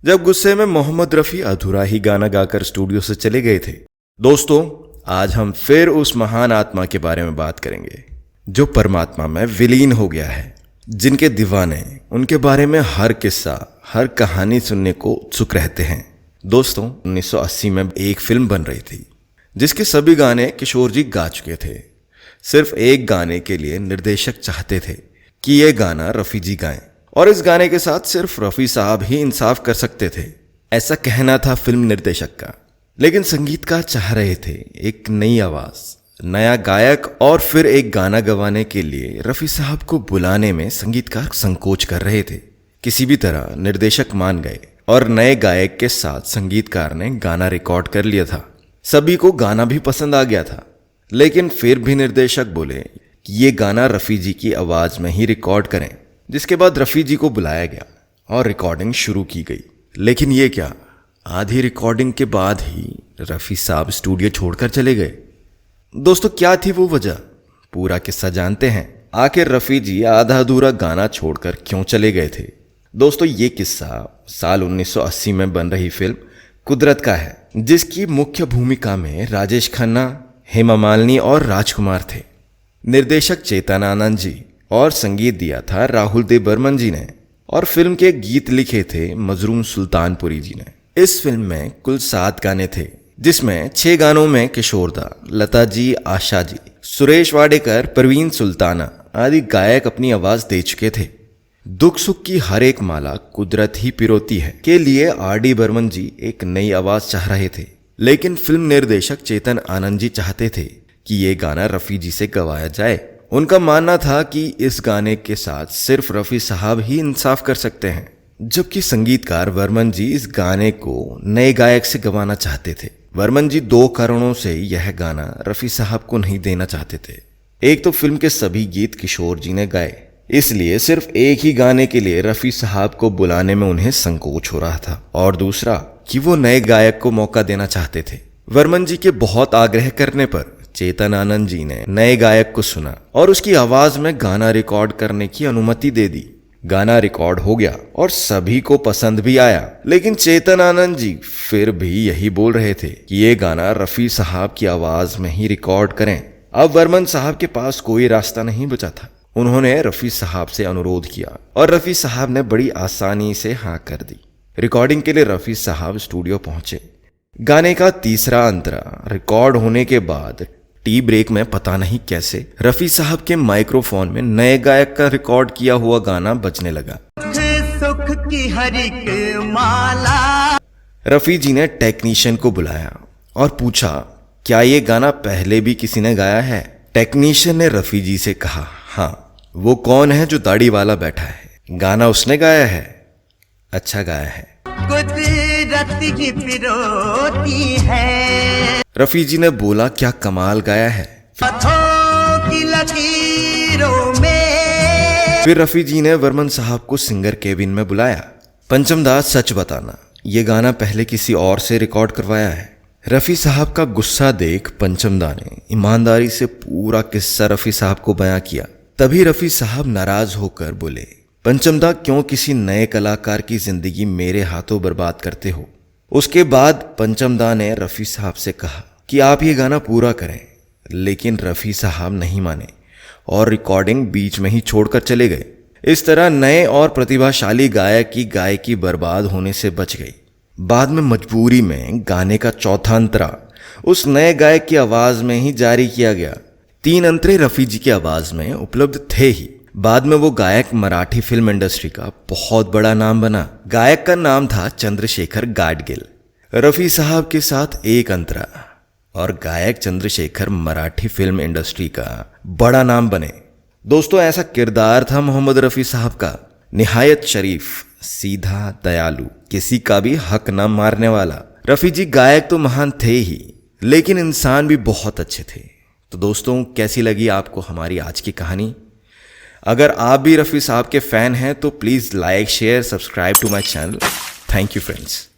जब गुस्से में मोहम्मद रफ़ी अधूरा ही गाना गाकर स्टूडियो से चले गए थे। दोस्तों, आज हम फिर उस महान आत्मा के बारे में बात करेंगे जो परमात्मा में विलीन हो गया है, जिनके दीवाने उनके बारे में हर किस्सा, हर कहानी सुनने को उत्सुक रहते हैं। दोस्तों, 1980 में एक फिल्म बन रही थी जिसके सभी गाने किशोर जी गा चुके थे। सिर्फ एक गाने के लिए निर्देशक चाहते थे कि ये गाना रफ़ी जी गाएं, और इस गाने के साथ सिर्फ रफ़ी साहब ही इंसाफ कर सकते थे, ऐसा कहना था फिल्म निर्देशक का। लेकिन संगीतकार चाह रहे थे एक नई आवाज, नया गायक, और फिर एक गाना गवाने के लिए रफ़ी साहब को बुलाने में संगीतकार संकोच कर रहे थे। किसी भी तरह निर्देशक मान गए और नए गायक के साथ संगीतकार ने गाना रिकॉर्ड कर लिया था। सभी को गाना भी पसंद आ गया था, लेकिन फिर भी निर्देशक बोले कि ये गाना रफ़ी जी की आवाज में ही रिकॉर्ड करें। जिसके बाद रफ़ी जी को बुलाया गया और रिकॉर्डिंग शुरू की गई। लेकिन ये क्या, आधी रिकॉर्डिंग के बाद ही रफ़ी साहब स्टूडियो छोड़कर चले गए। दोस्तों, क्या थी वो वजह? पूरा किस्सा जानते हैं। आखिर रफ़ी जी आधा अधूरा गाना छोड़कर क्यों चले गए थे? दोस्तों, ये किस्सा साल 1980 में बन रही फिल्म कुदरत का है, जिसकी मुख्य भूमिका में राजेश खन्ना, हेमा मालिनी और राजकुमार थे। निर्देशक चेतन आनंद जी और संगीत दिया था राहुल देव बर्मन जी ने, और फिल्म के गीत लिखे थे मजरूम सुल्तानपुरी जी ने। इस फिल्म में कुल 7 गाने थे, जिसमें 6 गानों में किशोर दा, लता जी, आशा जी, सुरेश वाडेकर, परवीन सुल्ताना आदि गायक अपनी आवाज दे चुके थे। दुख सुख की हर एक माला कुदरत ही पिरोती है के लिए RD बर्मन जी एक नई आवाज चाह रहे थे, लेकिन फिल्म निर्देशक चेतन आनंद जी चाहते थे कि ये गाना रफ़ी जी से गवाया जाए। उनका मानना था कि इस गाने के साथ सिर्फ रफ़ी साहब ही इंसाफ कर सकते हैं, जबकि संगीतकार वर्मन जी इस गाने को नए गायक से गवाना चाहते थे। वर्मन जी 2 कारणों से यह गाना रफ़ी साहब को नहीं देना चाहते थे। एक तो फिल्म के सभी गीत किशोर जी ने गाए, इसलिए सिर्फ एक ही गाने के लिए रफ़ी साहब को बुलाने में उन्हें संकोच हो रहा था, और दूसरा कि वो नए गायक को मौका देना चाहते थे। वर्मन जी के बहुत आग्रह करने पर चेतन आनंद जी ने नए गायक को सुना और उसकी आवाज में गाना रिकॉर्ड करने की अनुमति दे दी। गाना रिकॉर्ड हो गया और सभी को पसंद भी आया, लेकिन चेतन आनंद जी फिर भी यही बोल रहे थे कि ये गाना रफ़ी साहब की आवाज में ही रिकॉर्ड करें। अब वर्मन साहब के पास कोई रास्ता नहीं बचा था। उन्होंने रफ़ी साहब से अनुरोध किया और रफ़ी साहब ने बड़ी आसानी से हाँ कर दी। रिकॉर्डिंग के लिए रफ़ी साहब स्टूडियो पहुंचे। गाने का तीसरा अंतरा रिकॉर्ड होने के बाद टी ब्रेक में पता नहीं कैसे रफ़ी साहब के माइक्रोफोन में नए गायक का रिकॉर्ड किया हुआ गाना बजने लगा। सुख की हर एक माला। रफ़ी जी ने टेक्नीशियन को बुलाया और पूछा, क्या ये गाना पहले भी किसी ने गाया है? टेक्नीशियन ने रफ़ी जी से कहा, हाँ। वो कौन है जो दाढ़ी वाला बैठा है? गाना उसने गाया है। अच्छा गाया है। कुदरत की पिरोती है। रफ़ी जी ने बोला, क्या कमाल गाया है। की लकीरों में। फिर रफ़ी जी ने वर्मन साहब को सिंगर केबिन में बुलाया। पंचम दा, सच बताना, ये गाना पहले किसी और से रिकॉर्ड करवाया है? रफ़ी साहब का गुस्सा देख पंचम दा ने ईमानदारी से पूरा किस्सा रफ़ी साहब को बयां किया। तभी रफ़ी साहब नाराज होकर बोले, पंचम दा, क्यों किसी नए कलाकार की जिंदगी मेरे हाथों बर्बाद करते हो? उसके बाद पंचम दा ने रफ़ी साहब से कहा कि आप ये गाना पूरा करें, लेकिन रफ़ी साहब नहीं माने और रिकॉर्डिंग बीच में ही छोड़कर चले गए। इस तरह नए और प्रतिभाशाली गायक की गायकी बर्बाद होने से बच गई। बाद में मजबूरी में गाने का चौथा अंतरा उस नए गायक की आवाज में ही जारी किया गया। 3 अंतरे रफ़ी जी की आवाज में उपलब्ध थे ही। बाद में वो गायक मराठी फिल्म इंडस्ट्री का बहुत बड़ा नाम बना। गायक का नाम था चंद्रशेखर गाडगिल। रफ़ी साहब के साथ एक अंतरा और गायक चंद्रशेखर मराठी फिल्म इंडस्ट्री का बड़ा नाम बने। दोस्तों, ऐसा किरदार था मोहम्मद रफ़ी साहब का, निहायत शरीफ, सीधा, दयालु, किसी का भी हक न मारने वाला। रफ़ी जी गायक तो महान थे ही, लेकिन इंसान भी बहुत अच्छे थे। तो दोस्तों, कैसी लगी आपको हमारी आज की कहानी? अगर आप भी रफ़ी साहब के फ़ैन हैं तो please like, share, subscribe to my channel. Thank you friends.